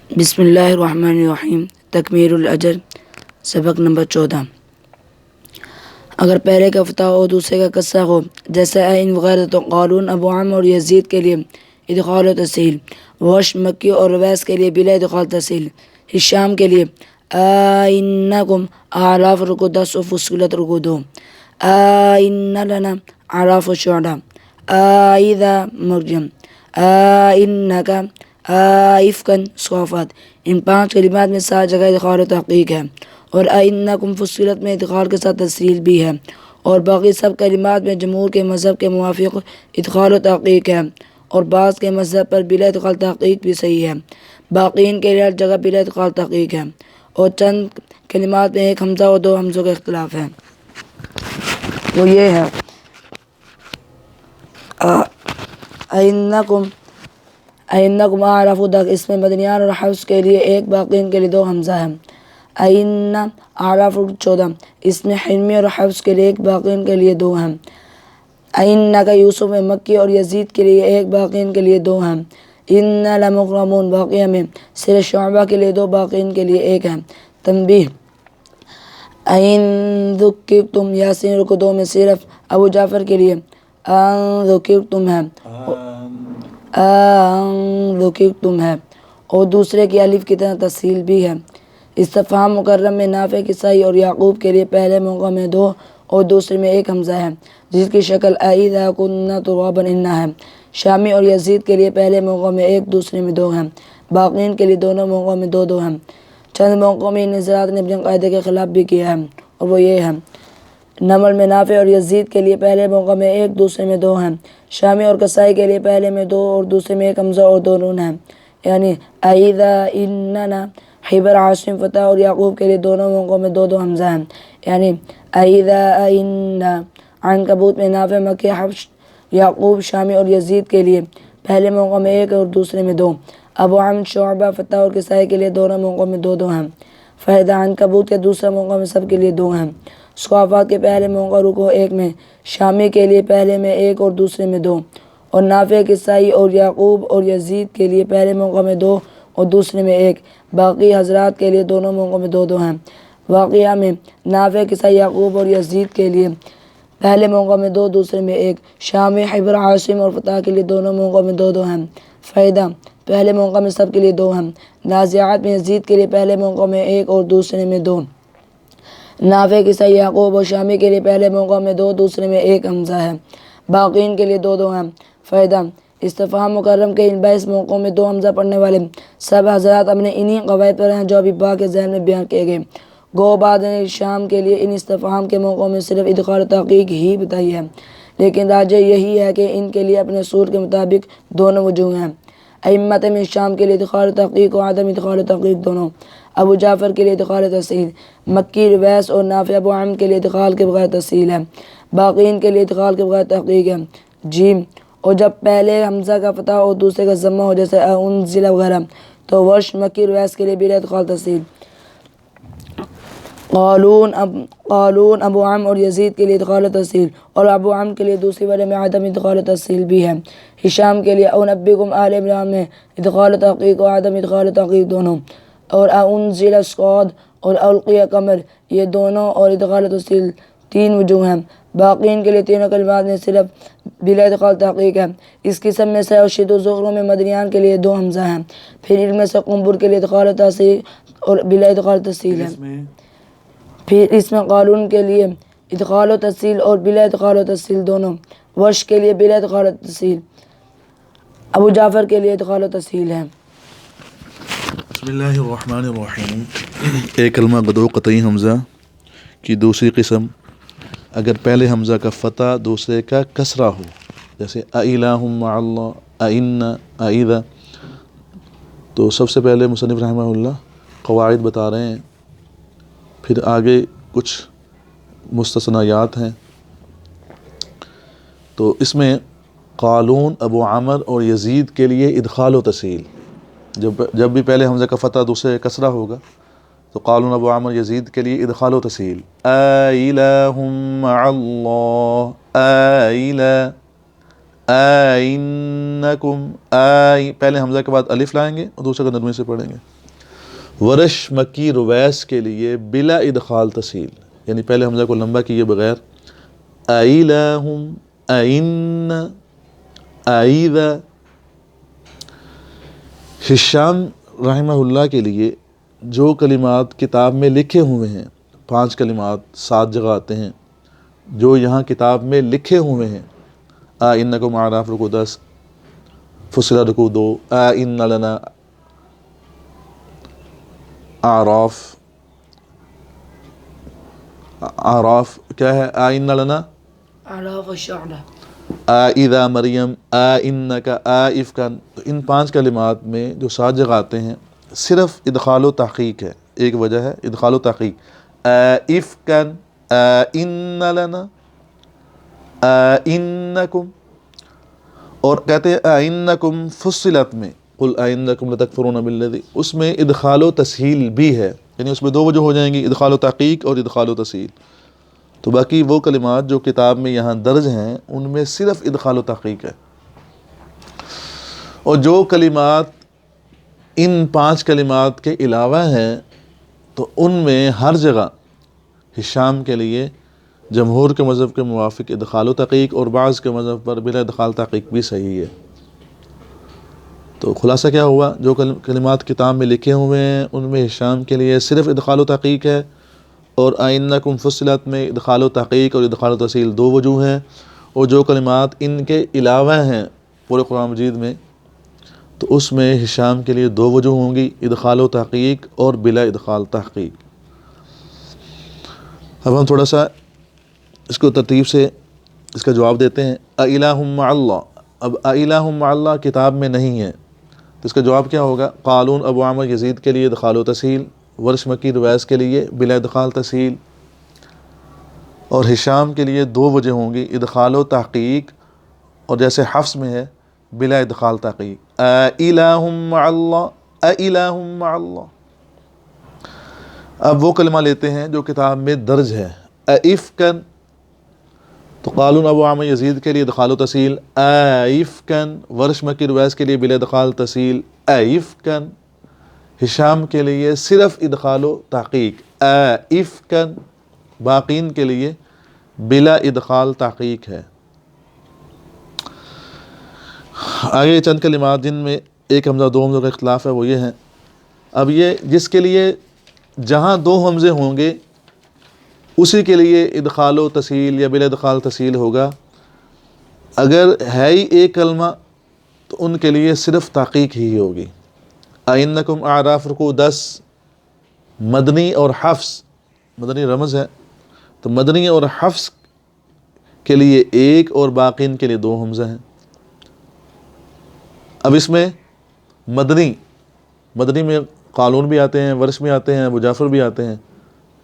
بسم اللہ الرحمن الرحیم۔ تکمیل الاجر، سبق نمبر 14۔ اگر پہلے کا فتح ہو دوسرے کا کسرہ ہو، جیسے عین وغیرہ، تو قالون ابو عمرو اور یزید کے لیے ادخال و تسہیل، ورش مکی اور رویس کے لیے بلا ادخال تسہیل، ہشام کے لیے آئنکم اعراف رکو 10 و فصلت رکو 2، آئن لنا اعراف و شعرا، آئذا مرجم، آئنکا، آئفکن صوفات۔ ان 5 کلمات میں 7 جگہ ادخال و تحقیق ہے، اور آئنکم فصلت میں ادخال کے ساتھ تسہیل بھی ہے، اور باقی سب کلمات میں جمہور کے مذہب کے موافق ادخال و تحقیق ہے، اور بعض کے مذہب پر بلا ادخال تحقیق بھی صحیح ہے۔ باقین کے لیے ہر جگہ بلا ادخال تحقیق ہے، اور چند کلمات میں ایک حمزہ اور 2 حمزوں کا اختلاف ہے، وہ یہ ہے اینکم اعراف دق، اس میں مدنیان اور حفظ کے لیے 1، باقین کے لیے 2 حمزہ ہے۔ این اعراف 14، اس میں حرمی اور حفظ کے لیے 1، باقین کے لیے 2 ہیں۔ اینک یوسف میں مکی اور یزید کے لیے 1، باقین کے لیے 2 ہیں۔ ان لمغرمون باقیہ میں صرف شعبہ کے لیے 2، باقین کے لیے 1 ہے۔ تنبیہ: این ذکرتم یاسین رکو 2 میں صرف ابو جعفر کے لیے ان ذکرتم ہے، ذکرتم ہے، اور دوسرے کی الف کی طرح تسہیل بھی ہے۔ استفہام مکرم میں نافع، کسائی اور یعقوب کے لیے پہلے موقع میں 2 اور دوسرے میں 1 حمزہ ہے، جس کی شکل اذا کنا ترابا اننا ہے۔ شامی اور یزید کے لیے پہلے موقع میں 1، دوسرے میں 2 ہیں، باقین کے لیے دونوں موقعوں میں 2 ہیں۔ چند موقعوں میں ان حضرات نے اپنے قاعدے کے خلاف بھی کیا ہے، اور وہ یہ ہے: نمل میں نافع اور یزید کے لیے پہلے موقع میں 1، دوسرے میں 2 ہیں۔ شامی اور کسائی کے لیے پہلے میں 2 اور دوسرے میں 1 حمزہ اور 2 نون ہیں، یعنی اذا اننا۔ حبر، عاصم، فتح اور یعقوب کے لیے دونوں موقعوں میں 2 حمزہ ہیں، یعنی اذا اننا۔ عنکبوت میں نافع، مکی، حفص، یعقوب، شامی اور یزید کے لیے پہلے موقع میں 1 اور دوسرے میں 2۔ ابو عمرو، شعبہ، فتح اور کسائی کے لیے دونوں موقعوں میں 2 ہیں۔ فائدہ: عنکبوت کے دوسرے موقع میں سب کے لیے 2 ہیں۔ صوافات کے پہلے موقع رکوع 1 میں، شامی کے لیے پہلے میں 1 اور دوسرے میں 2، اور نافع، کسائی اور یعقوب اور یزید کے لیے پہلے موقع میں 2 اور دوسرے میں 1۔ باقی حضرات کے لیے دونوں موقعوں میں 2 ہیں۔ واقعہ میں نافع، کسائی، یعقوب اور یزید کے لیے پہلے موقع میں 2، دوسرے میں 1۔ شامی، حبر، عاصم اور فتح کے لیے دونوں موقعوں میں 2 ہیں۔ فائدہ: پہلے موقع میں سب کے لیے 2 ہیں۔ نازعات میں یزید کے لیے پہلے موقع میں 1 اور دوسرے میں 2۔ نافع، کسائی، یعقوب اور شامی کے لیے پہلے موقع میں 2، دوسرے میں 1 حمزہ ہے، باقین کے لیے 2 ہیں۔ فائدہ: استفہام مکرم کے ان 22 موقعوں میں 2 حمزہ پڑھنے والے سب حضرات اپنے انہی قواعد پر ہیں جو ابھی با کے ذیل میں بیان کیے گئے۔ گو بعد نے شام کے لیے ان استفہام کے موقعوں میں صرف ادخال و تحقیق ہی بتائی ہے، لیکن راجح یہی ہے کہ ان کے لیے اپنے اصول کے مطابق دونوں وجوہ ہیں۔ ائمہ میں شام کے لیے ادخال و تحقیق و عدم ادخال و تحقیق دونوں۔ ابو جعفر کے لیے ادخال و تسہیل، مکی، رویس اور نافع ابو عمرو کے لیے ادخال کے بغیر تسہیل ہے، باقین کے لیے ادخال کے بغیر تحقیق ہے۔ جیم، اور جب پہلے حمزہ کا فتح اور دوسرے کا ضمہ ہو، جیسے انزل وغیرہ، تو ورش، مکی، رویس کے لیے بلا ادخال تسہیل۔ قالون ابو عمرو اور یزید کے لیے ادخال و تسہیل، اور ابو عمرو کے لیے دوسری وجہ میں عدم ادخال و تسہیل بھی ہے۔ ہشام کے لیے انبئکم آل عمران میں ادخال و تحقیق و عدم ادخال و تحقیق دونوں، اور انزل صاد اور القی قمر، یہ دونوں اور ادخال و تسہیل 3 وجوہ ہیں۔ باقین کے لیے تینوں کلمات میں صرف بلا ادخال تحقیق ہے۔ اس قسم میں سے ارشد و زغروں میں مدنیان کے لیے 2 حمزہ ہیں، پھر ان میں سے قنبر کے لیے ادخال و تسہیل اور بلا ادخال تسہیل ہے۔ پھر اس میں قالون کے لیے ادخال و تسہیل اور بلا ادخال و تسہیل دونوں، ورش کے لیے بلا ادخال و تسہیل، ابو جعفر کے لیے ادخال و تسہیل ہے۔ بسم اللہ الرحمن الرحیم۔ ایک کلمہ بدو قطعی حمزہ کی دوسری قسم، اگر پہلے حمزہ کا فتح دوسرے کا کسرہ ہو، جیسے اِلٰہٌ مع اللہ، اِنَّ، اِذَا، تو سب سے پہلے مصنف رحمہ اللہ قواعد بتا رہے ہیں، پھر آگے کچھ مستثنیات ہیں۔ تو اس میں قالون ابو عمرو اور یزید کے لیے ادخال و تسہیل، جب بھی پہلے حمزہ کا فتح دوسرے کا کسرہ ہوگا تو قالون ابو عمرو یزید کے لیے ادخال و تسہیل۔ اِلٰہٌ مع اللہ، اِلٰہ، اِنَّکُمْ، پہلے حمزہ کے بعد الف لائیں گے اور دوسرے کو نرمی سے پڑھیں گے۔ ورش مکی رویس کے لیے بلا ادخال تسہیل، یعنی پہلے حمزہ کو لمبا کیے بغیر ایلہم این ایذا۔ ہشام رحمہ اللہ کے لیے جو کلمات کتاب میں لکھے ہوئے ہیں، 5 کلمات 7 جگہ آتے ہیں جو یہاں کتاب میں لکھے ہوئے ہیں، انکم اعراف رکو 10، فصلہ رکو 2، ان لنا اعراف، اعراف کیا ہے؟ ان لنا اعراف الشعرا، اذا مریم، انک، افکن۔ تو ان 5 کلمات میں جو 7 جگہ آتے ہیں صرف ادخال و تحقیق ہے، ایک وجہ ہے ادخال و تحقیق، افکن، ان لنا، انکم۔ اور کہتے ہیں انکم فصلت میں قل انکم لتکفرون بالذی، اس میں ادخال و تسہیل بھی ہے، یعنی اس میں 2 وجہ ہو جائیں گی، ادخال و تحقیق اور ادخال و تسہیل۔ تو باقی وہ کلمات جو کتاب میں یہاں درج ہیں ان میں صرف ادخال و تحقیق ہے، اور جو کلمات ان 5 کلمات کے علاوہ ہیں تو ان میں ہر جگہ ہشام کے لیے جمہور کے مذہب کے موافق ادخال و تحقیق، اور بعض کے مذہب پر بلا ادخال تحقیق بھی صحیح ہے۔ تو خلاصہ کیا ہوا؟ جو کلمات کتاب میں لکھے ہوئے ہیں ان میں ہشام کے لیے صرف ادخال و تحقیق ہے، اور انکم فصلت میں ادخال و تحقیق اور ادخال و تسہیل 2 وجوہ ہیں، اور جو کلمات ان کے علاوہ ہیں پورے قرآن مجید میں تو اس میں ہشام کے لیے 2 وجوہ ہوں گی، ادخال و تحقیق اور بلا ادخال تحقیق۔ اب ہم تھوڑا سا اس کو ترتیب سے اس کا جواب دیتے ہیں۔ اِلٰہٌ مع اللہ، اب اِلٰہٌ مع اللہ کتاب میں نہیں ہے تو اس کا جواب کیا ہوگا؟ قالون ابو عامر یزید کے لیے ادخال و تسہیل، ورش مکی رویس کے لیے بلا ادخال تسہیل، اور ہشام کے لیے 2 وجہ ہوں گی، ادخال و تحقیق، اور جیسے حفص میں ہے بلا ادخال تحقیق، اِلٰہٌ مع اللہ، اِلٰہٌ مع اللہ۔ اب وہ کلمہ لیتے ہیں جو کتاب میں درج ہے، افکن، تو قالون ابو عامر یزید کے لیے ادخال و تسہیل، افکن، ورش مکی رویس کے لیے بلا ادخال تسہیل، افکن، ہشام کے لیے صرف ادخال و تحقیق، افکن، باقین کے لیے بلا ادخال تحقیق ہے۔ آگے چند کلمات جن میں ایک حمزہ 2 حمزوں کا اختلاف ہے وہ یہ ہیں۔ اب یہ جس کے لیے جہاں 2 حمزے ہوں گے اسی کے لیے ادخال و تسہیل یا بلا ادخال تسہیل ہوگا، اگر ہے ہی ایک کلمہ تو ان کے لیے صرف تحقیق ہی ہوگی۔ انکم اعراف رکو 10 مدنی اور حفص، مدنی رمز ہے تو مدنی اور حفص کے لیے 1 اور باقین کے لیے 2 حمزہ ہیں۔ اب اس میں مدنی میں قالون بھی آتے ہیں، ورش بھی آتے ہیں، ابو جعفر بھی آتے ہیں،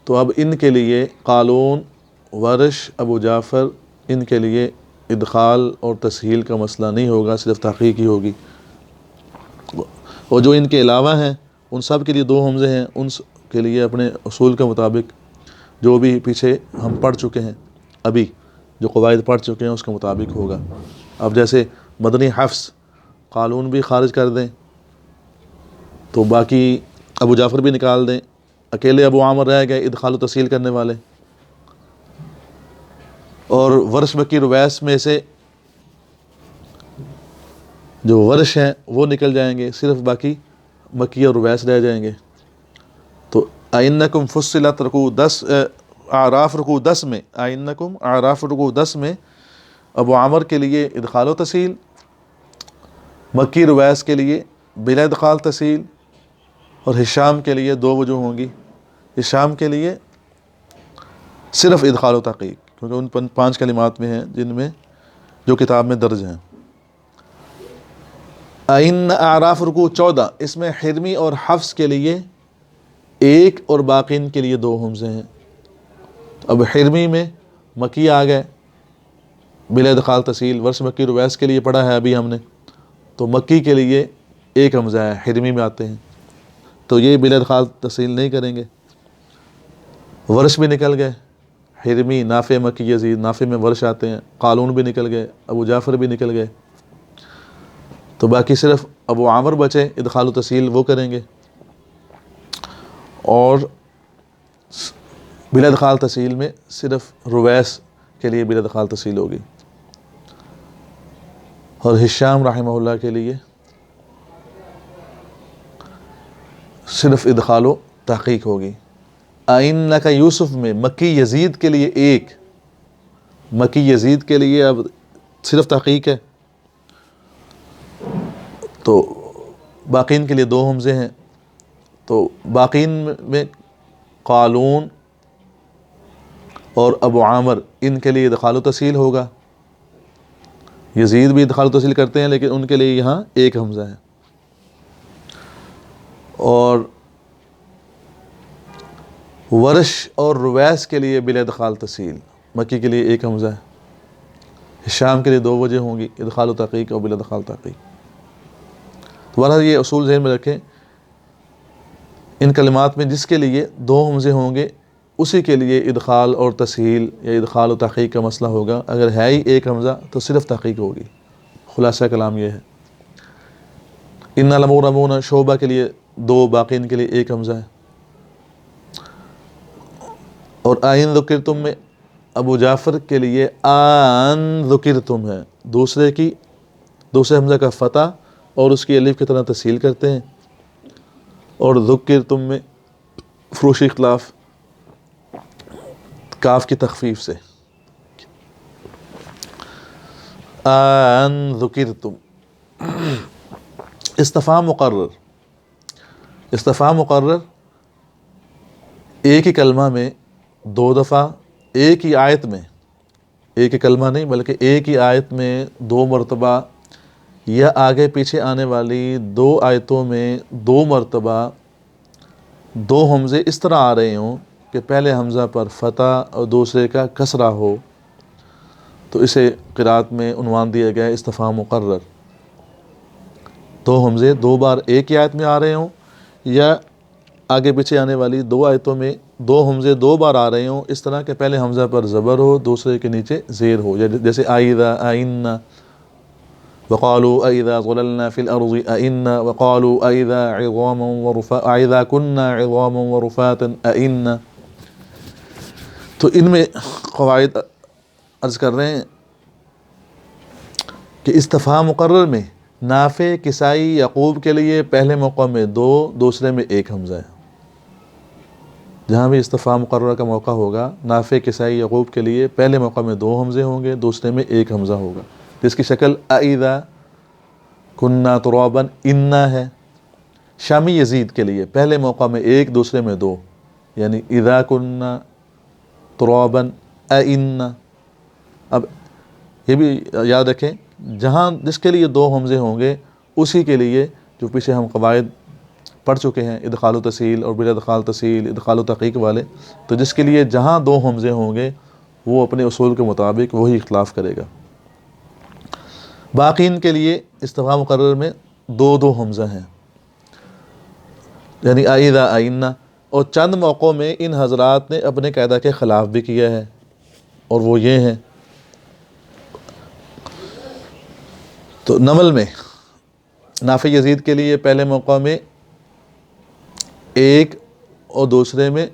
تو اب ان کے لیے قالون، ورش، ابو جعفر، ان کے لیے ادخال اور تسہیل کا مسئلہ نہیں ہوگا، صرف تحقیق ہی ہوگی۔ اور جو ان کے علاوہ ہیں ان سب کے لیے 2 حمزے ہیں، ان کے لیے اپنے اصول کے مطابق جو بھی پیچھے ہم پڑھ چکے ہیں، ابھی جو قواعد پڑھ چکے ہیں اس کے مطابق ہوگا۔ اب جیسے مدنی حفص قالون بھی خارج کر دیں تو باقی ابو جعفر بھی نکال دیں، اکیلے ابو عامر رہ گئے ادخال و تسہیل کرنے والے، اور ورش مکی رویس میں سے جو ورش ہیں وہ نکل جائیں گے، صرف باقی مکی اور رویس رہ جائیں گے۔ تو انکم فصلت رکوع 10 اعراف رکوع 10 میں، انکم اعراف رکوع 10 میں ابو عامر کے لیے ادخال و تسہیل، مکی رویس کے لیے بلا ادخال تسہیل، اور ہشام کے لیے 2 وجہ ہوں گی، ہشام کے لیے صرف ادخال و تحقیق، کیونکہ ان 5 کلمات میں ہیں جن میں جو کتاب میں درج ہیں۔ ان اعراف رکوع 14، اس میں حرمی اور حفص کے لیے 1 اور باقین کے لیے 2 حمزے ہیں۔ اب حرمی میں مکی آ گئے بلا ادخال تسہیل، ورش مکی رویس کے لیے پڑھا ہے ابھی ہم نے، تو مکی کے لیے 1 حمزہ ہے، حرمی میں آتے ہیں تو یہ بلا ادخال تسہیل نہیں کریں گے۔ ورش بھی نکل گئے، حرمی، نافع، مکی، یزید، نافع میں ورش آتے ہیں، قالون بھی نکل گئے، ابو جعفر بھی نکل گئے، تو باقی صرف ابو عامر بچے، ادخال و تسہیل وہ کریں گے۔ اور بلا ادخال تصیل میں صرف رویس کے لیے بلا ادخال تصیل ہوگی، اور ہشام رحمہ اللہ کے لیے صرف ادخال و تحقیق ہوگی۔ اِنَّکَ یوسف میں مکی یزید کے لیے ایک، مکی یزید کے لیے اب صرف تحقیق ہے، تو باقین کے لیے دو حمزے ہیں، تو باقین میں قالون اور ابو عامر ان کے لیے ادخال و تسہیل ہوگا۔ یزید بھی ادخال و تسہیل کرتے ہیں لیکن ان کے لیے یہاں ایک حمزہ ہے، اور ورش اور رویس کے لیے بلا ادخال تسہیل، مکی کے لیے ایک حمزہ ہے، ہشام کے لیے دو وجہ ہوں گی، ادخال و تحقیق اور بلا ادخال تحقیق۔ تو بہرحال یہ اصول ذہن میں رکھیں، ان کلمات میں جس کے لیے دو حمزے ہوں گے اسی کے لیے ادخال اور تسہیل یا ادخال و تحقیق کا مسئلہ ہوگا، اگر ہے ہی ایک حمزہ تو صرف تحقیق ہوگی۔ خلاصہ کلام یہ ہے۔ اِنَّا لَمُغْرَمُونَ شعبہ کے لیے دو، باقین کے لیے ایک حمزہ ہے، اور آئین ذکرتم میں ابو جعفر کے لیے آن ذکرتم ہے، دوسرے حمزہ کا فتح اور اس کی الف کی طرح تسہیل کرتے ہیں، اور ذکرتم میں فروشی اختلاف کاف کی تخفیف سے آن ذکرتم۔ استفہام مقرر ایک ہی کلمہ میں دو دفعہ، ایک ہی آیت میں، ایک ہی کلمہ نہیں بلکہ ایک ہی آیت میں دو مرتبہ، یا آگے پیچھے آنے والی دو آیتوں میں دو مرتبہ دو حمزے اس طرح آ رہے ہوں کہ پہلے حمزہ پر فتح اور دوسرے کا کسرہ ہو، تو اسے قرأت میں عنوان دیا گیا ہے استفہام مقرر۔ دو حمزے دو بار ایک ہی آیت میں آ رہے ہوں، یا آگے پیچھے آنے والی دو آیتوں میں دو حمزے دو بار آ رہے ہوں، اس طرح کہ پہلے حمزہ پر زبر ہو، دوسرے کے نیچے زیر ہو، جیسے آئذا آئنا، وقالوا أَإِذَا ضَلَلْنَا فِي الْأَرْضِ أَإِنَّا، وقالوا أَإِذَا أَإِذَا كُنَّا عِظَامًا وَرُفَاتًا أَإِنَّا۔ تو ان میں قواعد عرض کر رہے ہیں کہ استفہام مقرر میں نافع، کسائی، یعقوب کے لیے پہلے موقع میں دو، دوسرے میں ایک حمزہ ہے۔ جہاں بھی استفہام مقررہ کا موقع ہوگا، نافع، کسائی، یعقوب کے لیے پہلے موقع میں دو حمزے ہوں گے، دوسرے میں ایک حمزہ ہوگا، جس کی شکل اَإِذَا كُنَّا تُرَابًا اِنَّا ہے۔ شامی یزید کے لیے پہلے موقع میں ایک، دوسرے میں دو، یعنی اِذَا كُنَّا تُرَابًا أَإِنَّا۔ اب یہ بھی یاد رکھیں، جہاں جس کے لیے دو حمزے ہوں گے اسی کے لیے جو پیچھے ہم قواعد پڑھ چکے ہیں، ادخال و تسہیل اور بلا ادخال تسہیل، ادخال و تحقیق والے، تو جس کے لیے جہاں دو حمزے ہوں گے وہ اپنے اصول کے مطابق وہی اختلاف کرے گا۔ باقین کے لیے استفہام مقرر میں دو دو حمزہ ہیں، یعنی اَإِذَا آئنا، اور چند موقعوں میں ان حضرات نے اپنے قاعدہ کے خلاف بھی کیا ہے، اور وہ یہ ہیں۔ تو نمل میں نافع یزید کے لیے پہلے موقع میں ایک اور دوسرے میں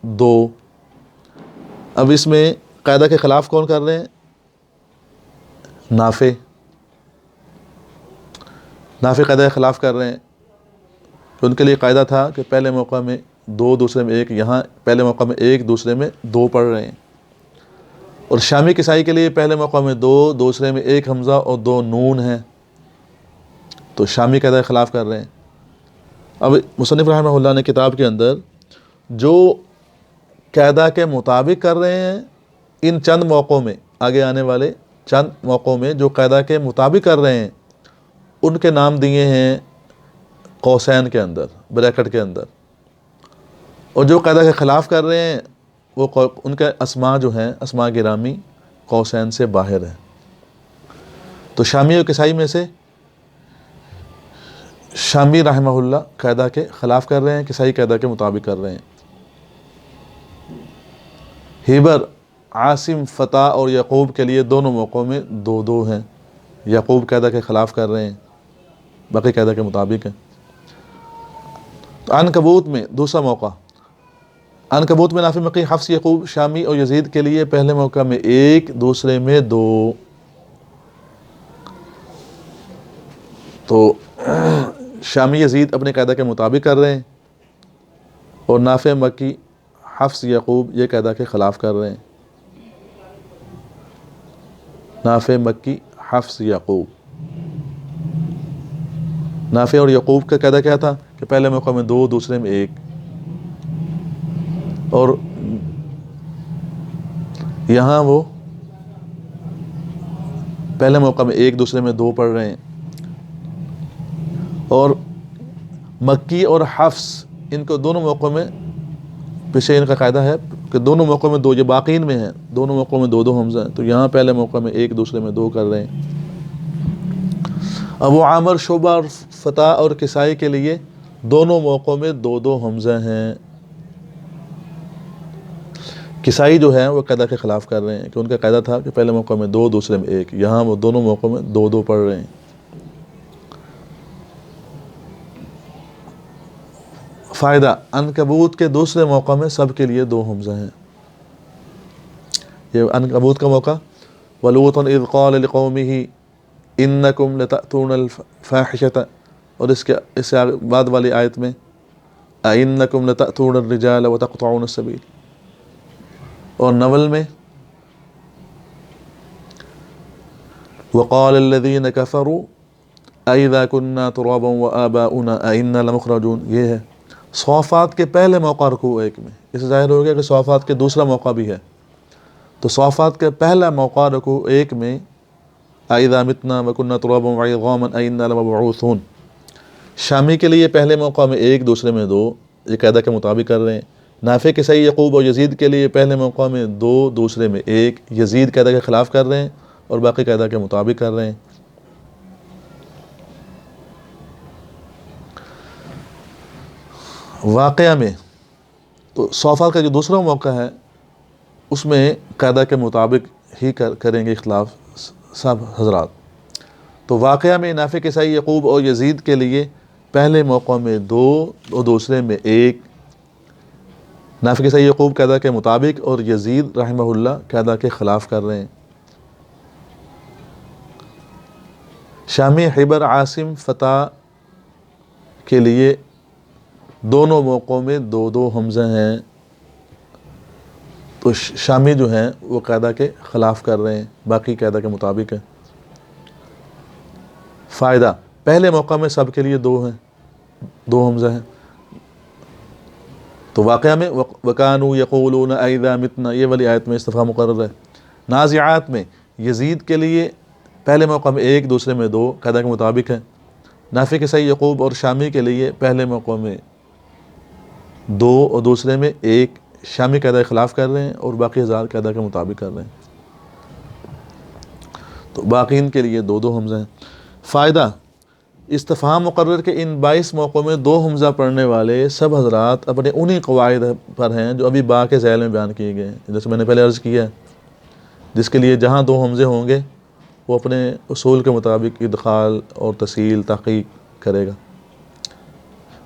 دو۔ اب اس میں قاعدہ کے خلاف کون کر رہے ہیں؟ نافع قاعدہ کے خلاف کر رہے ہیں، تو ان کے لیے قاعدہ تھا کہ پہلے موقع میں دو، دوسرے میں ایک، یہاں پہلے موقع میں ایک، دوسرے میں دو پڑھ رہے ہیں۔ اور شامی کسائی کے لیے پہلے موقع میں دو، دوسرے میں ایک حمزہ اور دو نون ہیں، تو شامی قاعدہ کے خلاف کر رہے ہیں۔ اب مصنف رحمہ اللہ نے کتاب کے اندر جو قاعدہ کے مطابق کر رہے ہیں، ان چند موقعوں میں، آگے آنے والے چند موقعوں میں جو قاعدہ کے مطابق کر رہے ہیں ان کے نام دیے ہیں قوسین کے اندر، بریکٹ کے اندر، اور جو قاعدہ کے خلاف کر رہے ہیں وہ ان کے اسماء جو ہیں، اسماء گرامی قوسین سے باہر ہیں۔ تو شامی اور کسائی میں سے شامی رحمہ اللہ قاعدہ کے خلاف کر رہے ہیں، کسائی قاعدہ کے مطابق کر رہے ہیں۔ ہیبر، عاصم، فتح اور یعقوب کے لیے دونوں موقعوں میں دو دو ہیں، یعقوب قاعدہ کے خلاف کر رہے ہیں، باقی قاعدہ کے مطابق ہیں۔ تو عنکبوت میں دوسرا موقع عنکبوت میں نافع، مکی، حفص، یعقوب، شامی اور یزید کے لیے پہلے موقع میں 1، دوسرے میں 2. تو شامی یزید اپنے قاعدہ کے مطابق کر رہے ہیں، اور نافع، مکی، حفص، یعقوب یہ قاعدہ کے خلاف کر رہے ہیں. نافع، مکی، حفص، یعقوب. نافع اور یعقوب کا قاعدہ کیا تھا کہ پہلے موقع میں 2، دوسرے میں 1. اور یہاں وہ پہلے موقع میں 1، دوسرے میں 2 پڑھ رہے ہیں. اور مکی اور حفص ان کو دونوں موقعوں میں پیچھے ان کا قاعدہ ہے کہ دونوں موقعوں میں 2، یہ باقین میں ہیں، دونوں موقعوں میں 2 حمزہ ہیں. تو یہاں پہلے موقع میں 1، دوسرے میں 2 کر رہے ہیں. ابو عامر، شعبہ اور فتح اور کسائی کے لیے دونوں موقعوں میں 2 حمزہ ہیں. کسائی جو ہیں وہ قاعدہ کے خلاف کر رہے ہیں کہ ان کا قاعدہ تھا کہ پہلے موقع میں 2، دوسرے میں 1. یہاں وہ دونوں موقعوں میں 2 پڑھ رہے ہیں. فائدہ، عنکبوت کے دوسرے موقع میں سب کے لیے 2 حمزہ ہیں. یہ عنکبوت کا موقع، وَلُوطًا إِذْ قَالَ لِقَوْمِهِ إِنَّكُمْ لَتَأْتُونَ الْفَاحِشَةَ، اور اس سے بعد والی آیت میں أَإِنَّكُمْ لَتَأْتُونَ الرِّجَالَ وَتَقْطَعُونَ السَّبِيلَ. اور نول میں وَقَالَ الَّذِينَ كَفَرُوا أَإِذَا كُنَّا تُرَابًا وَآبَاؤُنَا أَإِنَّا لَمُخْرَجُونَ. یہ ہے صافات کے پہلے موقع رکوع 1 میں. اس سے ظاہر ہو گیا کہ صافات کے دوسرا موقع بھی ہے. تو صافات کے پہلا موقع رکوع 1 میں أَإِذَا مِتْنَا وَكُنَّا تُرَابًا وَعِظَامًا أَإِنَّا لَمَبْعُوثُونَ. شامی کے لیے پہلے موقع میں 1، دوسرے میں 2، یہ قاعدہ کے مطابق کر رہے ہیں. نافع، کسائی، یعقوب اور یزید کے لیے پہلے موقع میں 2، دوسرے میں 1. یزید قاعدہ کے خلاف کر رہے ہیں اور باقی قاعدہ کے مطابق کر رہے ہیں. واقعہ میں تو صافات کا جو دوسرا موقع ہے اس میں قاعدہ کے مطابق ہی کریں گے اختلاف سب حضرات. تو واقعہ میں نافع، کسائی، یعقوب اور یزید کے لیے پہلے موقع میں 2 اور دوسرے میں 1. نافع، کسائی، یعقوب قاعدہ کے مطابق اور یزید رحمہ اللہ قاعدہ کے خلاف کر رہے ہیں. شامی، حبر، عاصم، فتح کے لیے دونوں موقعوں میں 2 حمزہ ہیں. تو شامی جو ہیں وہ قاعدہ کے خلاف کر رہے ہیں، باقی قاعدہ کے مطابق ہے. فائدہ، پہلے موقع میں سب کے لیے 2 ہیں، 2 حمزہ ہیں. تو واقعہ میں وَكَانُوا يَقُولُونَ أَإِذَا مِتْنَا، یہ والی آیت میں استفہام مقرر ہے. نازعات میں یزید کے لیے پہلے موقع میں 1، دوسرے میں 2 قاعدہ کے مطابق ہے. نافع، کسائی، یعقوب اور شامی کے لیے پہلے موقع میں 2 اور دوسرے میں 1. شامی قاعدہ کے خلاف کر رہے ہیں اور باقی ہزار قاعدہ کے مطابق کر رہے ہیں. تو باقین کے لیے 2 حمزہ ہیں. فائدہ، استفہام مقرر کے ان 22 موقعوں میں 2 حمزہ پڑھنے والے سب حضرات اپنے انہی قواعد پر ہیں جو ابھی با کے ذیل میں بیان کیے گئے ہیں. جیسے میں نے پہلے عرض کیا ہے، جس کے لیے جہاں 2 حمزے ہوں گے وہ اپنے اصول کے مطابق ادخال اور تسہیل تحقیق کرے گا.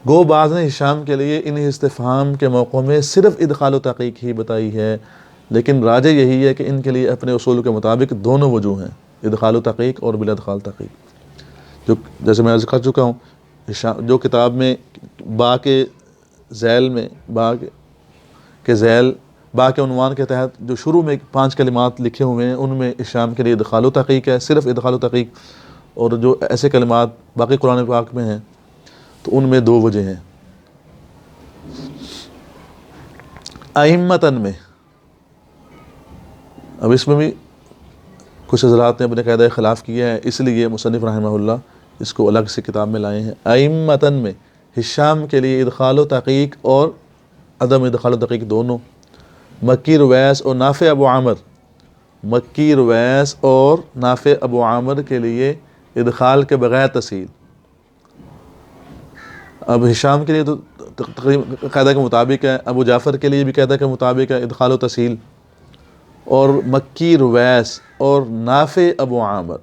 گو بعض نے ہشام کے لیے ان استفہام کے موقعوں میں صرف ادخال و تحقیق ہی بتائی ہے، لیکن راجح یہی ہے کہ ان کے لیے اپنے اصول کے مطابق دونوں وجوہ ہیں، ادخال و تحقیق اور بلا ادخال تحقیق. جو جیسے میں عرض کر چکا ہوں، جو کتاب میں با کے ذیل میں با کے عنوان کے تحت جو شروع میں 5 کلمات لکھے ہوئے ہیں ان میں ہشام کے لیے ادخال و تحقیق ہے، صرف ادخال و تحقیق. اور جو ایسے کلمات باقی قرآن پاک میں ہیں تو ان میں 2 وجہ ہیں. ائمتاً میں، اب اس میں بھی کچھ حضرات نے اپنے قاعدہ خلاف کیا ہے، اس لیے مصنف رحمہ اللہ اس کو الگ سے کتاب میں لائے ہیں. ائمتاً میں ہشام کے لیے ادخال و تحقیق اور عدم ادخال و تحقیق دونوں. مکی، رویس اور نافع ابو عامر، مکی، رویس اور نافع ابو عامر کے لیے ادخال کے بغیر تسہیل. اب ہشام کے لیے تو قاعدہ کے مطابق ہے، ابو جعفر کے لیے بھی قاعدہ کے مطابق ہے ادخال و تسہیل. اور مکی، رویس اور نافع ابو عامر،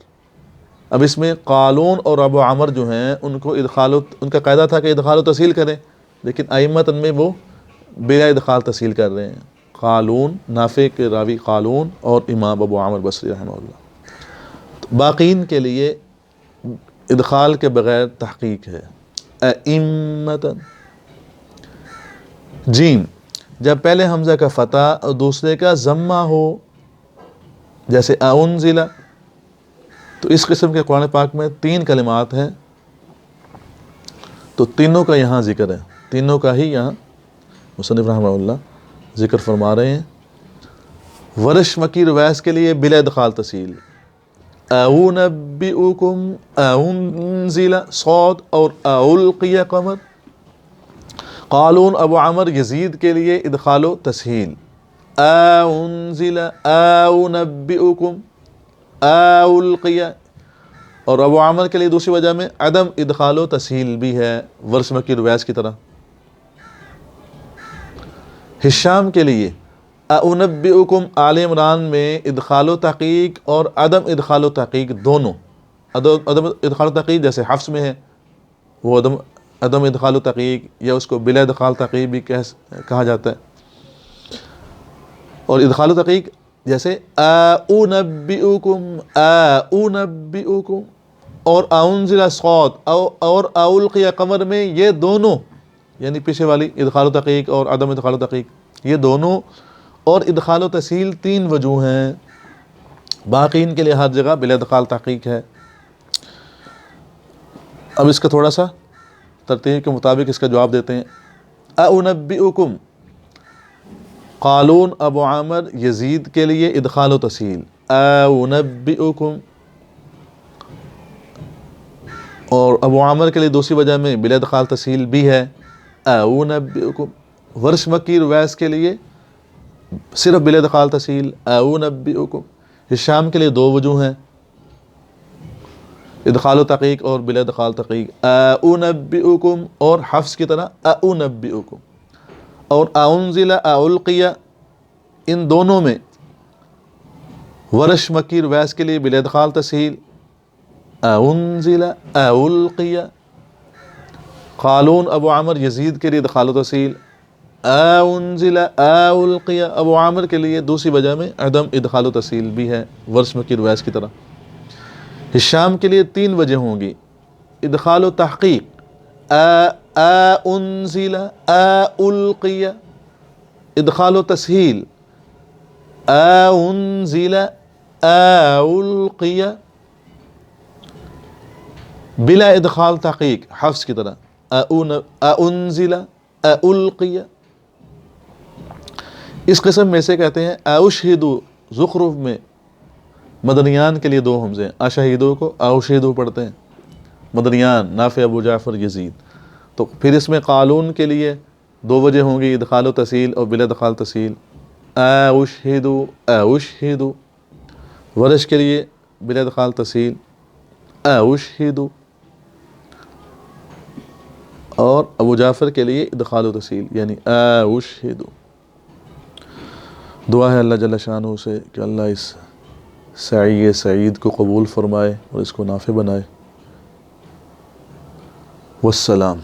اب اس میں قالون اور ابو عامر جو ہیں ان کو ان کا قاعدہ تھا کہ ادخال و تسہیل کریں، لیکن ائمتاً میں وہ بلا ادخال تسہیل کر رہے ہیں، قالون نافع کے راوی قالون اور امام ابو عامر بصری رحمہ اللہ۔ باقین کے لیے ادخال کے بغیر تحقیق ہے، ائمتاً۔ جیم، جب پہلے حمزہ کا فتح اور دوسرے کا ضمہ ہو، جیسے انزل، تو اس قسم کے قرآن پاک میں 3 کلمات ہیں، تو تینوں کا یہاں ذکر ہے، تینوں کا ہی یہاں مصنف رحمہ اللہ ذکر فرما رہے ہیں۔ ورش مکی روایس کے لیے بلا ادخال تسہیل، اونبئکم انزل صاد اور القی قمر۔ قالون ابو عمر یزید کے لیے ادخال و تسہیل، انزل اونبئکم القی، اور ابو عمر کے لیے دوسری وجہ میں عدم ادخال و تسہیل بھی ہے، ورش مکی روایس کی طرح۔ ہشام کے لیے اونبئکم آل عمران میں ادخال و تحقیق اور عدم ادخال و تحقیق دونوں، عدم ادخال و تحقیق جیسے حفص میں ہے وہ عدم ادخال و تحقیق، یا اس کو بلا ادخال تحقیق بھی کہا جاتا ہے، اور ادخال و تحقیق جیسے اونبئکم اور انزل صاد اور القی قمر میں، یہ دونوں یعنی پیچھے والی ادخال و تحقیق اور عدم ادخال و تحقیق، یہ دونوں اور ادخال و تسہیل 3 وجوہ ہیں، باقین کے لیے ہر جگہ بلا ادخال تحقیق ہے۔ اب اس کا تھوڑا سا ترتیب کے مطابق اس کا جواب دیتے ہیں۔ اونبئکم، قالون ابو عامر یزید کے لیے ادخال و تسہیل، اونبئکم، اور ابو عامر کے لیے دوسری وجہ میں بلا ادخال تسہیل بھی ہے، اونبئکم۔ ورش مکی روایس کے لیے صرف بلا ادخال تسہیل، اونبئکم۔ ہشام کے لیے 2 وجوہ ہیں، ادخال و تحقیق اور بلا ادخال تحقیق، اونبئکم، اور حفص کی طرح اونبئکم، اور انزل القی، ان دونوں میں ورش مکی روایس کے لیے بلا ادخال تسہیل، انزل القی۔ قالون ابو عامر یزید کے لیے ادخال و تسہیل، انزل القی۔ ابو عامر کے لیے دوسری وجہ میں عدم ادخال و تسہیل بھی ہے، ورش مکی روایس کی طرح۔ ہشام کے لیے 3 وجہ ہوں گی، ادخال و تحقیق، انزل القی، ادخال و تسہیل، انزل القی، بلا ادخال تحقیق حفص کی طرح، انزل القی۔ اس قسم میں سے کہتے ہیں اشہدو، زخرف میں مدنیان کے لیے 2 حمزے ہیں، اشہدو کو اشہدو پڑھتے ہیں مدنیان، نافع ابو جعفر یزید۔ تو پھر اس میں قالون کے لیے 2 وجہ ہوں گی، ادخال و تسہیل اور بلا ادخال تسہیل، اشہدو اشہدو۔ ورش کے لیے بلا ادخال تسہیل، اشہدو، اور ابو جعفر کے لیے ادخال و تسہیل یعنی اشہدو۔ دعا ہے اللہ جل شانہ سے کہ اللہ اس سعی سعید کو قبول فرمائے اور اس کو نافع بنائے۔ والسلام۔